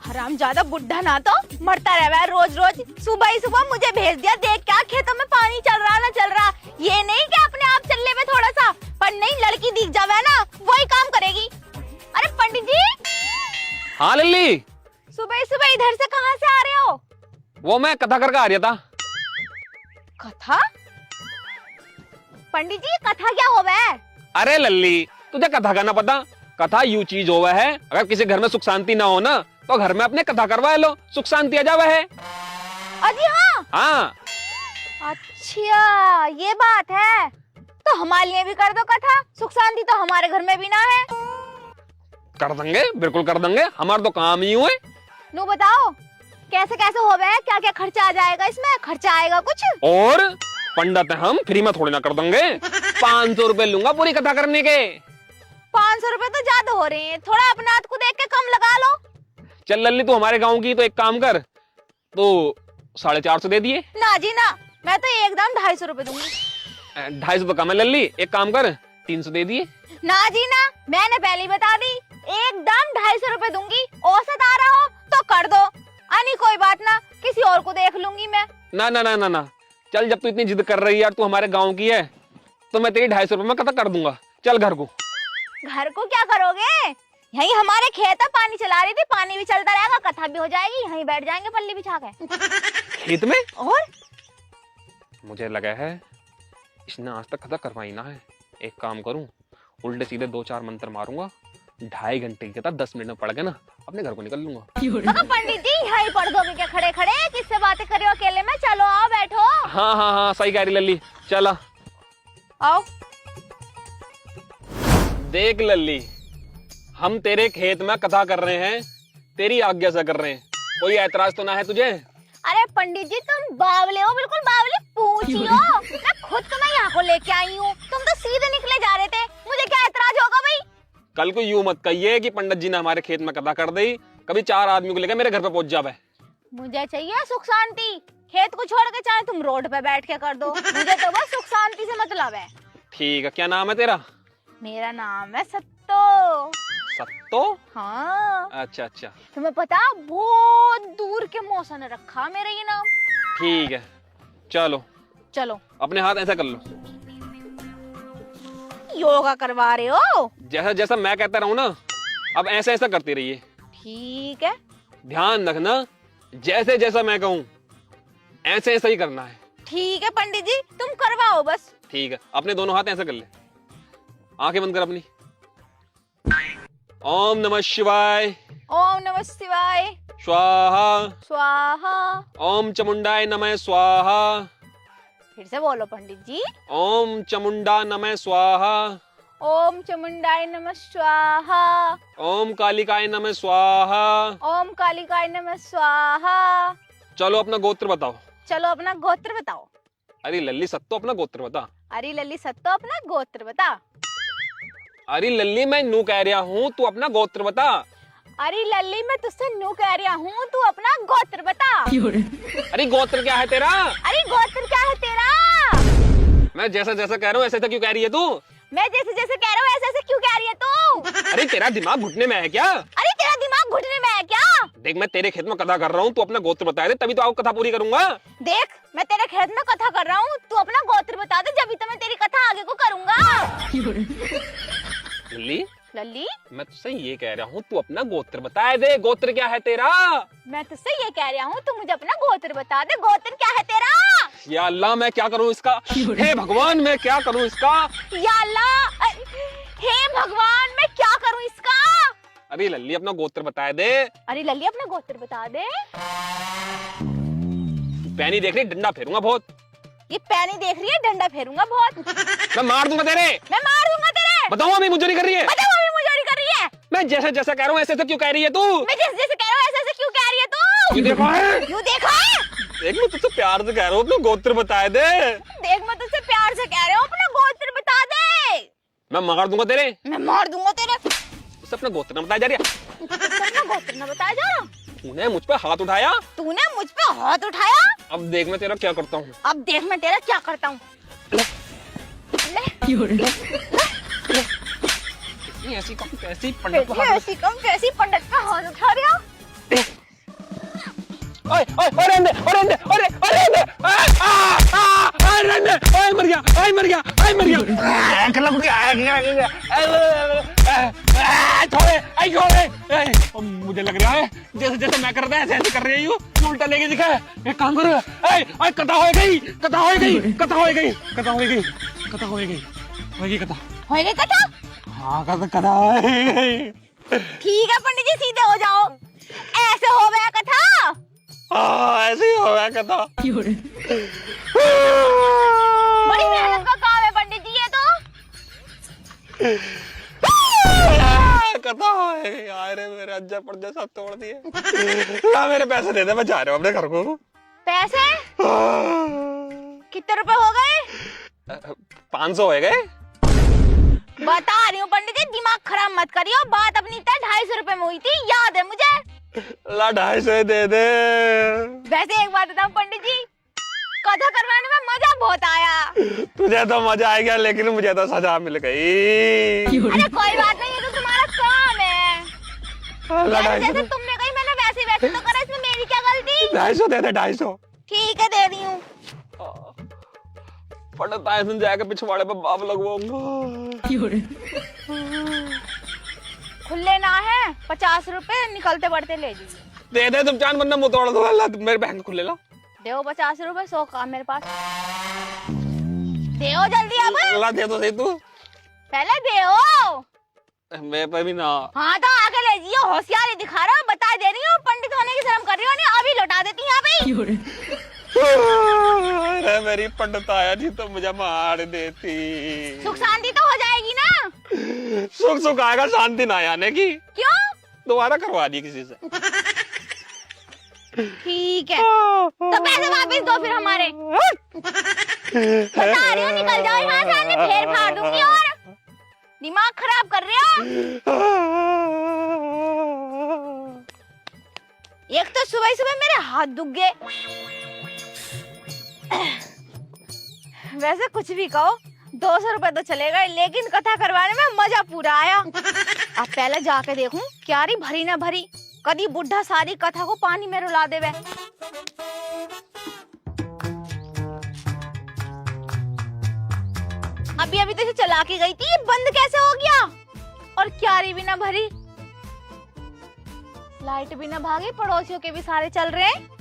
हरामजादा बुड्ढा ना तो मरता रहा है रोज रोज। सुबह ही सुबह मुझे भेज दिया, देख क्या खेतों में पानी चल रहा ना चल रहा। ये नहीं कि अपने आप चलने में थोड़ा सा, पर नहीं लड़की दिख जावे ना वही काम करेगी। अरे पंडित जी। हाँ लल्ली, सुबह सुबह इधर से कहाँ से आ रहे हो? वो मैं कथा करके आ रहा था। कथा? पंडित जी कथा क्या होवे है? अरे लल्ली, तुझे कथा का ना पता? कथा यू चीज होवे है, अगर किसी घर में सुख शांति ना हो ना तो घर में अपने कथा करवा लो, सुख शांति आ जावे है। अजी हाँ। हाँ। अच्छा ये बात है, तो हमारे लिए भी कर दो कथा, सुख शांति तो हमारे घर में भी ना है। कर देंगे, बिल्कुल कर देंगे, हमारा तो काम ही हुए। नो बताओ कैसे कैसे होवे है, क्या क्या खर्चा आ जाएगा इसमें? खर्चा आएगा कुछ? और पंडित हम फ्री में थोड़ी ना कर देंगे, 500 रुपए लूंगा पूरी कथा करने के। 500 रुपए तो ज्यादा हो रहे हैं, थोड़ा अपने हाथ को देख के कम लगा लो। चल लल्ली तू हमारे गांव की, तो एक काम कर, तो 450 दे दिए। ना जी ना, मैं तो एकदम 250 रुपए दूंगी। 250 तो कम है लल्ली, एक काम कर 300 दे दिए। ना जी ना, मैंने पहले ही बता दी, एकदम 250 रुपए दूंगी। औसत आ रहा हो तो कर दो, अनि कोई बात ना, किसी और को देख लूंगी मैं। ना ना ना ना ना, चल जब तू इतनी जिद कर रही है यार, तू हमारे गांव की है, तो मैं तेरी 250 रुपए में कथा कर दूंगा। चल घर को। घर को क्या करोगे? यही हमारे खेत है, पानी चला रही थी, पानी भी चलता रहेगा, कथा भी हो जाएगी, यहीं बैठ जाएंगे पल्ली बिछा के। खेत में? और मुझे लगा है इसने आज तक कथा करवाई ना है। एक काम करूं, उल्टे सीधे 2-4 मंत्र मारूंगा, 2.5 घंटे की कथा 10 मिनट में पढ़ के ना अपने घर को निकल लूंगा। तो पंडित जी यहीं पढ़ दोगे क्या खड़े खड़े? किससे बातें कर रहे हो अकेले में? चलो आओ बैठो। हाँ हाँ हाँ सही कह रही लल्ली, चला आओ। देख लल्ली, हम तेरे खेत में कथा कर रहे हैं, तेरी आज्ञा से कर रहे हैं, कोई ऐतराज तो ना है तुझे? अरे पंडित जी तुम बावले हो, बिल्कुल बावले पूछ लो। मैं खुद तुम्हें यहाँ को लेके आई हूँ, तुम तो सीधे निकले जा रहे थे, मुझे क्या ऐतराज होगा भाई? कल को यूं मत कहिए कि पंडित जी ने हमारे खेत में कथा कर दी, कभी 4 आदमी को लेकर मेरे घर पे पहुंच जावे। मुझे चाहिए सुख शांति, खेत को छोड़ के चाहे तुम रोड पे बैठ के कर दो, मुझे तो बस सुख शांति से मतलब है। ठीक है, क्या नाम है तेरा? मेरा नाम है सत्तो। सत्तो? हाँ। अच्छा अच्छा, तुम्हें पता बहुत दूर के मौसा ने रखा मेरा ये नाम। ठीक है, चलो चलो अपने हाथ ऐसा कर लो, योगा करवा रहे हो? जैसा जैसा मैं कहता रहूं ना, अब ऐसा ऐसा करती रहिए। ठीक है। ध्यान रखना, जैसे जैसा मैं कहूं ऐसे ऐसा ही करना है। ठीक है पंडित जी, तुम करवाओ बस। ठीक है, अपने दोनों हाथ ऐसा कर ले, आंखें बंद कर अपनी। ओम नमः शिवाय। ओम नमः शिवाय। स्वाहा स्वाहा। ओम चामुंडाय नमः स्वाहा। फिर से बोलो पंडित जी। ओम चामुंडा नमः स्वाहा। ओम चामुंडाय नमः स्वाहा। ओम कालिकाय नमः स्वाहा। ओम कालिकाय नमः स्वाहा। चलो अपना गोत्र बताओ। चलो अपना गोत्र बताओ। अरे लल्ली सत्तो अपना गोत्र बता। अरे लल्ली सत्तो अपना गोत्र बता। अरे लल्ली मैं नू कह रहा हूँ, तू अपना गोत्र बता। अरे लल्ली मैं तुझसे नू कह रहा हूँ, तू अपना गोत्र बता। अरे गोत्र क्या है तेरा? अरे गोत्र क्या है तेरा? मैं जैसा जैसा कह रहा हूँ ऐसा ऐसा क्यों कह रही है तू? मैं जैसे जैसे कह रहा हूँ ऐसे ऐसे क्यों कह रही है तू? अरे तेरा दिमाग घुटने में है क्या? अरे तेरा दिमाग घुटने में है क्या? देख मैं तेरे खेत में कथा कर रहा हूँ, तू अपना गोत्र बता दे, तभी तो आपको कथा पूरी करूंगा। देख मैं तेरे खेत में कथा कर रहा हूँ, तू अपना गोत्र बता दे, जब तो मैं तेरी कथा आगे को करूंगा। लल्ली लल्ली मैं तुझसे ये कह रहा हूँ, तू अपना गोत्र बता दे, गोत्र क्या है तेरा? मैं तुझसे ये कह रहा हूँ, तू मुझे अपना गोत्र बता दे, गोत्र क्या है तेरा? या अल्लाह मैं क्या करूँ इसका? हे भगवान मैं क्या करूँ इसका? या अल्लाह, हे भगवान मैं क्या करूँ इसका? अरे लल्ली अपना गोत्र बता दे। अरे लल्ली अपना गोत्र बता दे। पैनी देख रही, डंडा फेरूंगा बहुत। ये पैनी देख रही है, डंडा फेरूंगा बहुत। मैं मार दूंगा तेरे। मैं मार दूंगा तेरे। बताओ अभी मुझे कर रही है। बताओ अभी मुझे कर रही है। मैं जैसे जैसा कह रहा हूँ ऐसे ऐसे क्यों कह रही है तू? मैं जैसे जैसे कह रहा हूँ ऐसे ऐसे क्यों कह रही है तू? ये देखा है? यूँ देखा है? देख मैं तुझसे प्यार से कह रहा हूँ, अपना गोत्र बता दे। देख मैं तुझसे प्यार से कह रहा हूँ, अपना गोत्र बता दे। मैं मार दूंगा तेरे। मैं मार दूंगा तेरे। उससे अपना गोत्र न बताया जा रहा। अपना गोत्र न बताया जा रहा। तूने मुझ पे हाथ उठाया। तूने मुझ पे हाथ उठाया। अब देख मैं तेरा क्या करता हूँ। अब देख मैं तेरा क्या करता हूँ। ऐसी कम कैसी पंडित ऐसी कम कैसी पंडित का हाथ उठा रहा। ओए ओए ओए रहने दे, ओए रहने दे, ओए रहने दे, रहने दे, ओए मर गया, ओए मर गया, ओए मर गया, लग गया, छोड़े, आई छोड़े, मुझे लग रहा है जैसे जैसे मैं कर रहा है ऐसे ऐसे कर रही हूँ, उल्टा लेके दिखा है, एक काम करो, ओए कथा हो गई, कथा हो गई, कथा हो गई, कथा हो गई, कथा हो गई, होगी कथा, हो गई कथा? हाँ कथा कथा हो गई। ठीक है पंडित जी, सीधे हो जाओ। ऐसे हो गया कथा? हाँ ऐसे ही हो गया कथा। बड़ी मेहनत का काम है पंडित जी ये तो। कथा है यार, मेरे अज्जा पड़जा सब तोड़ दिए। ला मेरे पैसे दे दे, मैं जा रहा हूँ अपने घर को। पैसे कितने रुपए हो गए? 500 हो गए। बता रही हूँ पंडित जी, दिमाग खराब मत करियो। बात अपनी तय 250 रुपए में हुई थी, याद है मुझे। ला 250 दे दे। वैसे एक बात बताऊं पंडित जी, कथा करवाने में मजा बहुत आया। तुझे तो मजा आ गया, लेकिन मुझे तो सजा मिल गई। अरे कोई बात नहीं, ये तो तुम्हारा काम है। जैसे तुमने कही मैंने वैसे वैसे तो करा, इसमें मेरी क्या गलती? 250 दे दे, 250। ठीक है दे रही हूँ। पड़ता है जाके पिछवाड़े पे बाप लगवाऊंगा। खुले ना है 50 रुपए, निकलते बढ़ते ले लीजिए। दे दे तुम चांद, वरना मुंह तोड़ दो। मेरे बैंक खुले ला। दो 50 रुपए, 100 काम मेरे पास। दे जल्दी अब। ला दे तो सही तू। पहले दे। मेरे पे भी ना। हाँ तो आगे ले जियो, होशियारी दिखा रहा हूँ, बता दे रही हूँ। पंडित होने की शर्म कर रही हो नहीं, अभी लौटा देती यहाँ पे। अरे मेरी पंडित आया जी तो मुझे मार देती। सुख शांति तो हो जाएगी ना। सुख सुख आएगा, शांति ना आने की। क्यों? दोबारा करवा दी किसी से। ठीक है तो पैसे वापस दो फिर हमारे। बता रही हूँ, निकल जाओ यहाँ से, नहीं फेर फाड़ दूंगी। और दिमाग खराब कर रहे हो। एक तो सुबह सुबह मेरे हाथ दुख गए। वैसे कुछ भी कहो, 200 रुपए तो चलेगा, लेकिन कथा करवाने में मजा पूरा आया। अब पहले जाके देखूं क्यारी भरी ना भरी, कदी बुढ़ा सारी कथा को पानी में रुला देवे। अभी अभी तो चला के गई थी, बंद कैसे हो गया? और क्यारी भी ना भरी, लाइट भी ना भागी, पड़ोसियों के भी सारे चल रहे हैं।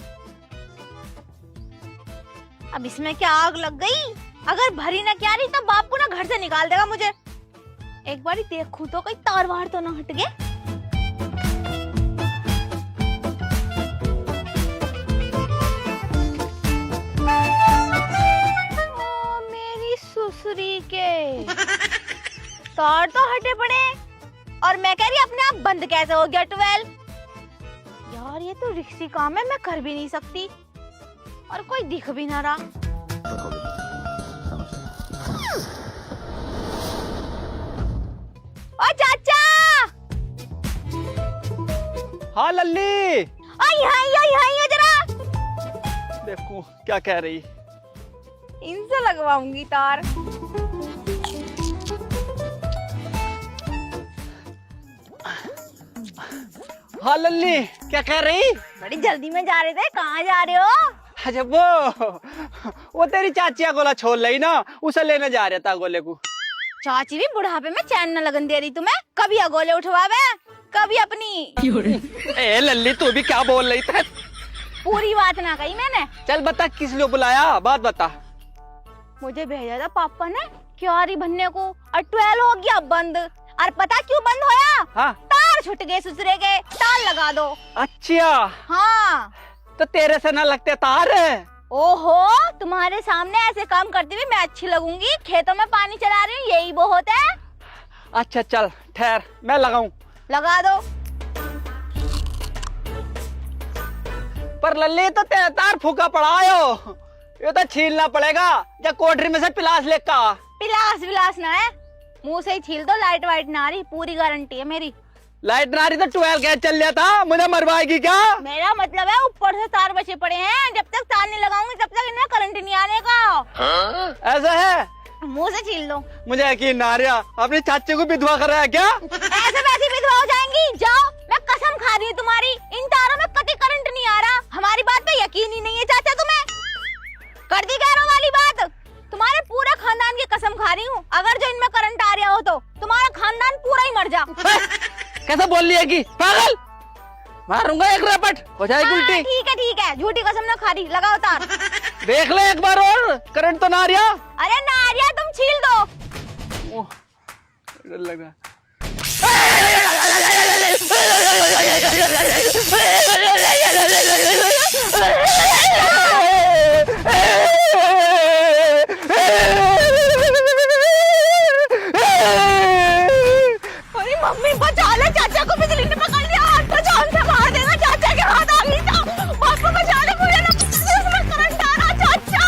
अब इसमें क्या आग लग गई? अगर भरी ना क्यारी तब बापू ना घर से निकाल देगा मुझे। एक बारी देखूं तो कोई तार वार तो ना हट गए। मेरी सुसरी के तार तो हटे पड़े, और मैं कह रही अपने आप बंद कैसे हो गया 12? यार ये तो रिक्सी काम है, मैं कर भी नहीं सकती, और कोई दिख भी ना रहा। ओ चाचा! हाँ लल्ली, आई जरा। देखो क्या कह रही। इनसे लगवाऊंगी तार। हाँ लल्ली, क्या कह रही? बड़ी जल्दी में जा रहे थे, कहाँ जा रहे हो? अच्छा वो तेरी चाचिया गोला छोड़ ली ना, उसे लेने जा रहा था गोले को। चाची भी बुढ़ापे में चैन न लगन दे रही तुम्हें, कभी अगोले उठवावे, कभी अपनी। ए लल्ली तू भी क्या बोल रही थी? पूरी बात ना कही मैंने। चल बता किस लिए बुलाया, बात बता। मुझे भेजा था पापा ने क्यारी भरने को, और 12 हो गया बंद। और पता क्यों बंद होया? हाँ? तार छूट गए ससुरे के, तार लगा दो। अच्छा हाँ तो तेरे से ना लगते तार? ओहो, तुम्हारे सामने ऐसे काम करती हुई मैं अच्छी लगूंगी? खेतों में पानी चला रही हूँ, यही वो होता है। अच्छा चल ठहर, मैं लगाऊं। लगा दो। पर लल्ली तो तार फूका पड़ा हो, ये तो छीलना पड़ेगा। जब कोठरी में से पिलास लेका। पिलास ना है, मुंह से ही छील दो, लाइट वाइट ना आ रही, पूरी गारंटी है मेरी। लाइट ना आ रही तो 12 गैस चल जाता, मुझे मरवाएगी क्या? मेरा मतलब है ऊपर से तार बचे पड़े हैं, जब तक तार नहीं लगाऊंगी तब तक इन्हें करंट नहीं आने का। ऐसा है? मुंह से छील दो। मुझे यकीन ना आ रहा, अपनी चाची को विधवा कर रहा है क्या? ऐसे वैसे विधवा हो जाएंगी। जाओ, मैं कसम खा रही हूँ तुम्हारी, इन तारों में कभी करंट नहीं आ रहा। हमारी बात कैसे बोल लिया कि पागल, मारूंगा एक रपट हो जाएगी उल्टी। ठीक है झूठी कसम ना खा रही, लगाओ तार। देख ले एक बार और, करंट तो ना आ रहा। अरे नारिया तुम छील दो। ओह, डर लग रहा। अरे मम्मी बचा ले, चाचा को बिजली ने पकड़ लिया, हाथ तो जान से मार देगा, चाचा के हाथ आ गई तो पापा बचा ले मुझे ना, इसमें करंट आ रहा चाचा।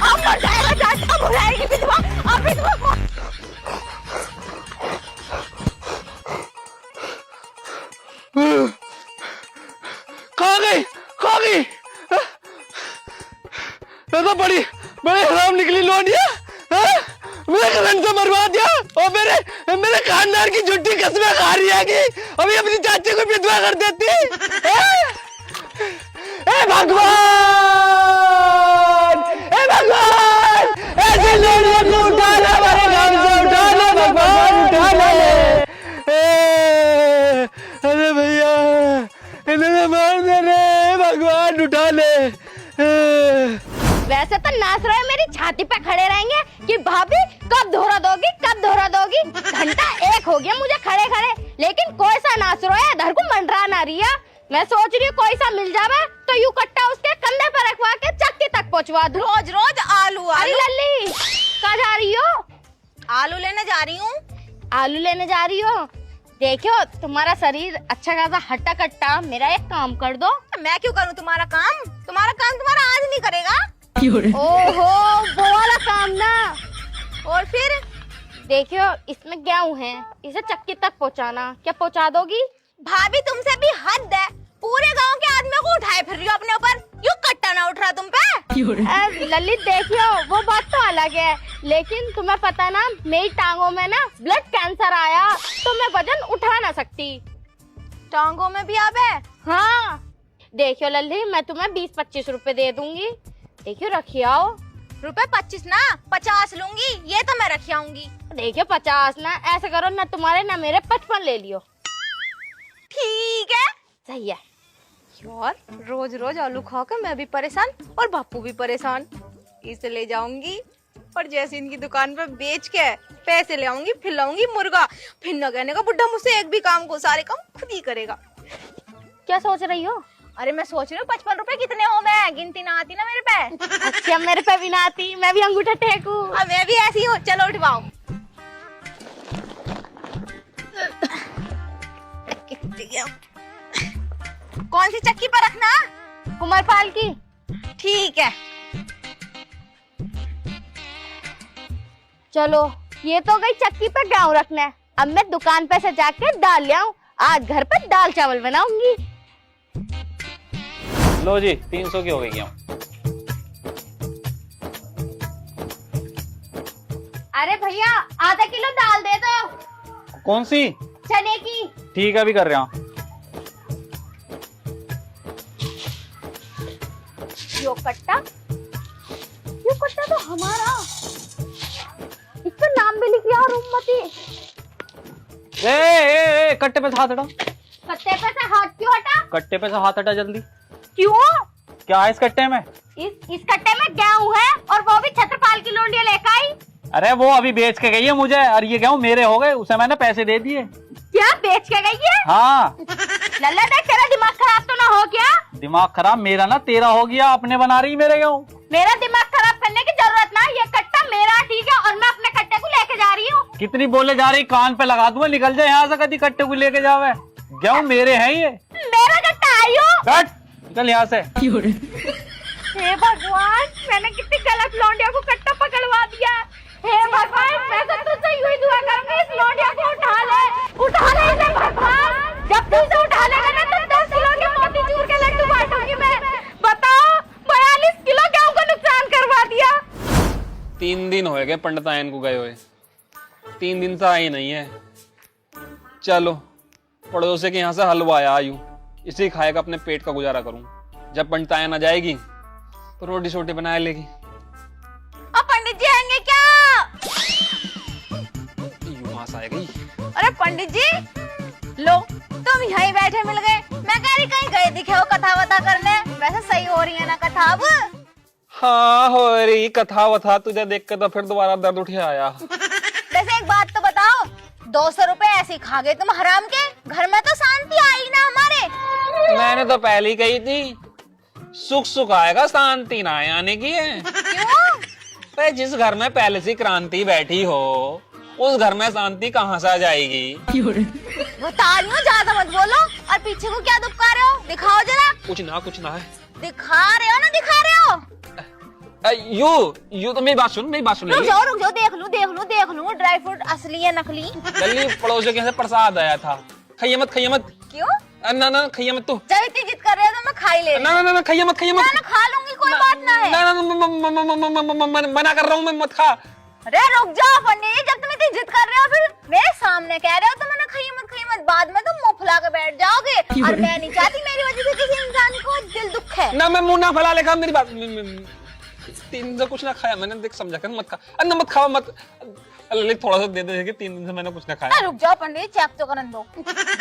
अब मर जाएगा चाचा, बुलाएगी विधवा, अब विधवा को। खा गई ये तो बड़ी हराम निकली लोनिया, मेरे करंट से मरवा दिया और मेरे खानदान की झूठी कसमें खा रही है कि अभी अपनी चाची को विधवा कर देती। ए भगवान, ऐसे लोनियों को उठा ले, हमारे गांव से उठा ले भगवान, उठा ले। अरे भैया इन्हें मार दे रे भगवान, उठा ले। वैसे तो नाच रहे मेरी छाती पे खड़े रहेंगे कि भाभी कब धोरा दोगी, कब धोरा दोगी। घंटा 1 हो गया मुझे खड़े खड़े, लेकिन कोई सा नाच रहा है, इधर को मंडरा ना रही है। मैं सोच रही हूँ कोई सा मिल जावे तो यूं कट्टा उसके कंधे पर रखवा के चक्की तक पहुँचवा दूं। रोज रोज आलू। अरे लल्ली कहाँ जा रही हो? आलू लेने जा रही हूँ। आलू लेने जा रही हो? देखो तुम्हारा शरीर अच्छा खासा हट्टा कट्टा, मेरा एक काम कर दो। मैं क्यों करूँ तुम्हारा काम? तुम्हारा आज नहीं करेगा। ओहो वो वाला काम ना। और फिर देखियो इसमें गेहूं है, इसे चक्की तक पहुंचाना, क्या पहुंचा दोगी? भाभी तुमसे भी हद है, पूरे गांव के आदमियों को उठाए फिर रही हो अपने ऊपर, यूं कट्टा ना उठ रहा तुम पे। ललित देखियो वो बात तो अलग है, लेकिन तुम्हें पता ना मेरी टांगों में ना ब्लड कैंसर आया तो मैं वजन उठा ना सकती। टांगों में भी अब है? हाँ देखियो लल्ली, मैं तुम्हें 20-25 रुपए दे दूंगी, देखियो रखिए आओ। रुपए 25 ना 50 लूंगी, ये तो मैं रखी आऊंगी। देखियो 50 ना, ऐसे करो ना तुम्हारे ना मेरे 55 ले लियो। ठीक है सही है। यार रोज रोज आलू खा कर मैं भी परेशान और बापू भी परेशान, इसे ले जाऊंगी और जैसे इनकी दुकान पे बेच के पैसे ले आऊंगी, फिर लाऊंगी मुर्गा, फिर न कहने का बुढ़ा मुझसे एक भी काम को, सारे काम खुद ही करेगा। क्या सोच रही हो? अरे मैं सोच रही हूँ 55 रुपए कितने हो, मैं गिनती ना आती ना मेरे पे। अच्छा मेरे पे भी ना आती, मैं भी अंगूठा टेकू। मैं भी ऐसी हूँ, चलो उठवाओ। कौन सी चक्की पर रखना? कुमारपाल की। ठीक है चलो, ये तो गई चक्की पर गेहूं रखना है, अब मैं दुकान पे से जाके दाल ले आऊं, आज घर पे दाल चावल बनाऊंगी। लो जी 300 की हो गई गेहूं। अरे भैया आधा किलो दाल दे दो। कौन सी? चने की। ठीक है अभी कर रहा हूँ। यो कट्टा तो हमारा, इसका नाम भी लिख लिया रूममती। ए, कट्टे पे से हाथ हटा। कट्टे पे से हाथ क्यों हटा? कट्टे पे से हाथ हटा जल्दी। क्यों? क्या है इस कट्टे में? इस कट्टे में गेहूं है और वो भी छत्रपाल की लोंडिया लेकर आई। अरे वो अभी बेच के गई है मुझे, और ये गेहूं मेरे हो गए, उसे मैंने पैसे दे दिए। क्या बेच के गई है? हाँ। लल्ला देख तेरा दिमाग खराब तो ना हो क्या? दिमाग खराब मेरा ना तेरा हो गया, अपने बना रही मेरे गेहूं। मेरा दिमाग खराब करने की जरूरत ना, ये कट्टा मेरा ठीक है और मैं अपने कट्टे को लेके जा रही हूँ। कितनी बोले जा रही, कान पे लगा दूंगा, निकल जाए यहाँ से, कभी कट्टे को लेके जावे। गेहूं मेरे हैं ये। मेरा कट्टा आयो। कट निकल यहाँ से। हे भगवान, मैंने कितनी गलत लौंडिया को कट्टा पकड़वा दिया। हे भगवान, मैं तो तुझसे यूं ही दुआ करूंगी, इस लौंडिया को उठा ले इसे भगवान। जब तू इसे उठा लेगा ना तो 10 किलो के मोतीचूर के लड्डू बांटूंगी मैं। बताओ 42 किलो गेहूं को नुकसान करवा दिया। 3 दिन हो गए पंडितायन को गए हुए, 3 दिन से आई नहीं है। चलो पड़ोसी के यहाँ से हलवा आया आयु, इसे खाएगा, अपने पेट का गुजारा करूं। जब पंडितायन आ जाएगी तो रोटी छोटी बना लेगी। अब पंडित जी आएंगे क्या? वहां से आएगी। अरे पंडित जी लो, तुम यहीं बैठे मिल गए। मैं कह रही कहीं गए दिखे हो कथा वथा करने। वैसे सही हो रही है ना कथा अब? हाँ हो रही कथा वथा, तुझे देख के तो फिर दोबारा दर्द उठ आया। वैसे एक बात तो बताओ, 200 रुपए ऐसे ही खा गए तुम हराम के, घर में तो शांति आई ना हमारे। मैंने तो पहले ही कही थी, सुख सुख आएगा शांति ना आने की है। क्यों? जिस घर में पहले से क्रांति बैठी हो उस घर में शांति कहाँ से आ जाएगी? बता रही हूँ, ज्यादा मत बोलो। और पीछे को क्या दुबका रहे हो? दिखाओ जरा। कुछ ना है। दिखा रहे हो ना, दिखा रहे हो? यू तो मेरी बात सुन रुक जाओ, देख लूं ड्राई फ्रूट असली है नकली। जल्दी पड़ोसियों के यहाँ से प्रसाद आया था, खाइए मत। क्यों? ना खाइए मत तू। जब इतनी जिद कर रहे हो तो मैं खा ही ले रही हूं। ना खाइए मत। ना खा लूंगी, कोई बात ना है। ना मना कर रहा हूँ मैं, मत खा। अरे रुक जाओ पंडित जी, जब तुम इतनी जिद कर रहे हो फिर मेरे सामने कह रहे हो तो मैंने खाइए मत, बाद में तुम मुंह फुला के बैठ जाओगे। और मैं नहीं चाहती मेरी वजह से किसी इंसान को दिल दुख है। ना मैं मुंह ना फैला लेगा, मेरी बात। 3 दिन से कुछ ना खाया मैंने, देख समझा कर मत खा। अन्ना मत खाओ मत, ललित थोड़ा सा दे दे कि 3 दिन से मैंने कुछ ना खाया। रुक जाओ पंडित जी, चेक तो करने दो।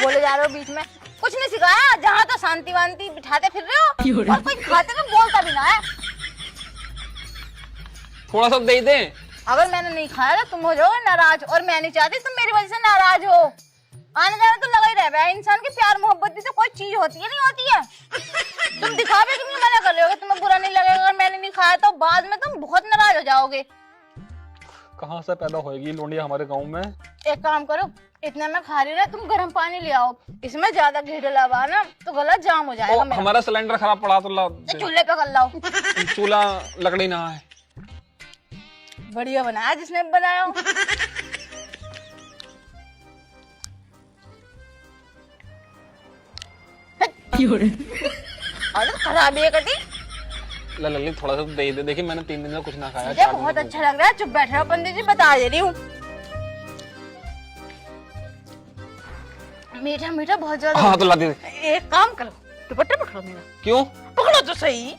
बोले जा रहे हो बीच में, कुछ नहीं सिखाया। जहाँ तो शांति वांति बिठाते फिर रहे हो और कोई खाते में बोलता भी ना है। थोड़ा सा दे दे। अगर मैंने नहीं खाया तो तुम हो जाओगे नाराज, और मैं नहीं चाहती तुम मेरी वजह से नाराज हो। आने जाने तो लगा ही रह है। इंसान की प्यार मोहब्बत भी तो कोई चीज होती है, नहीं होती है? तुम दिखावे कि नहीं मना कर रहे हो, तुम्हें बुरा नहीं लगेगा अगर मैंने नहीं खाया तो बाद में तुम बहुत नाराज हो जाओगे। कहाँ से पैदा होएगी लोंडिया हमारे गांव में? एक काम करो, इतना मैं खा रही हूँ, तुम गर्म पानी ले आओ, इसमें ज्यादा घी डला हुआ ना तो गला जाम हो जाएगा मेरा। हमारा सिलेंडर खराब पड़ा तो ला चूल्हे पे कर लाओ। चूल्हा लकड़ी ना है। बढ़िया बनाया जिसने बनाया हो। खराब है कटी। ललित थोड़ा सा दे दे, देखिए मैंने 3 दिन से कुछ ना खाया। मुझे बहुत अच्छा लग रहा है, चुप बैठ रहा हो पंडित जी, बता दे रही हूँ। मीठा मीठा बहुत ज्यादा। हाँ तो ला दे। एक काम करो, दुपट्टा पकड़ो मेरा। क्यों? पकड़ो तो सही,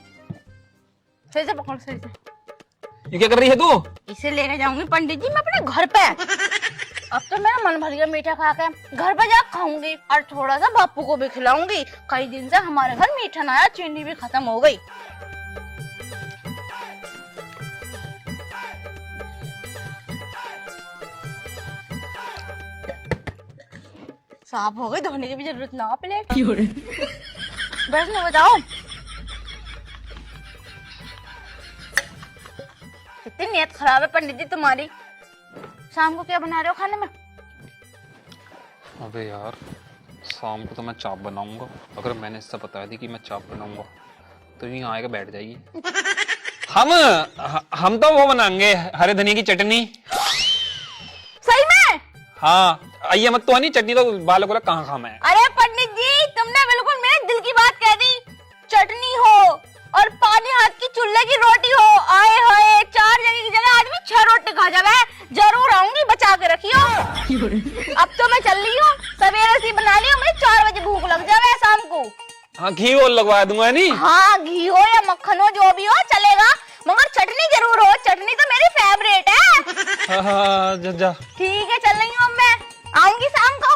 सही से पकड़ो, सही से। ये क्या कर रही है तू? इसे लेके जाऊंगी पंडित जी मैं अपने घर पे। अब तो मेरा मन भर गया मीठा खा के, घर पे जा खाऊंगी और थोड़ा सा बापू को भी खिलाऊंगी। कई दिन से हमारे घर मीठा ना आया, चीनी भी खत्म हो गई। साफ हो गई, धोने की भी जरूरत ना प्लेट। बैठने बताओ, कितनी नियत खराब है पंडित जी तुम्हारी। शाम को क्या बना रहे हो खाने में? अबे यार, शाम को तो मैं चाप बनाऊंगा। अगर मैंने इससे बताया थी कि मैं चाप बनाऊंगा तो यूं आएगा बैठ जाएगी। हम तो वो बनाएंगे, हरे धनिया की चटनी। सही में? हाँ, आइए मत तो नहीं, चटनी तो बालों को कहाँ खाम है। अरे पंडित जी, तुमने बिल्कुल मेरे दिल की बात कह दी। चटनी हो और पानी हाथ की चूल्हे की रोटी हो, आए हाय 4 जगह की जगह आदमी 6 रोटी खा जावे। जरूर आऊंगी, बचा के रखियो। अब तो मैं चल रही हूँ, सवेरे से बना ली हूँ, मुझे 4 बजे भूख लग जावे शाम को। हाँ, घी और लगवा दूंगा नहीं? हाँ, घी हो या मक्खन हो, जो भी हो चलेगा, मगर चटनी जरूर हो। चटनी तो मेरी फेवरेट है। हाँ, जा। ठीक है, चल रही हूँ मैं, आऊंगी शाम को।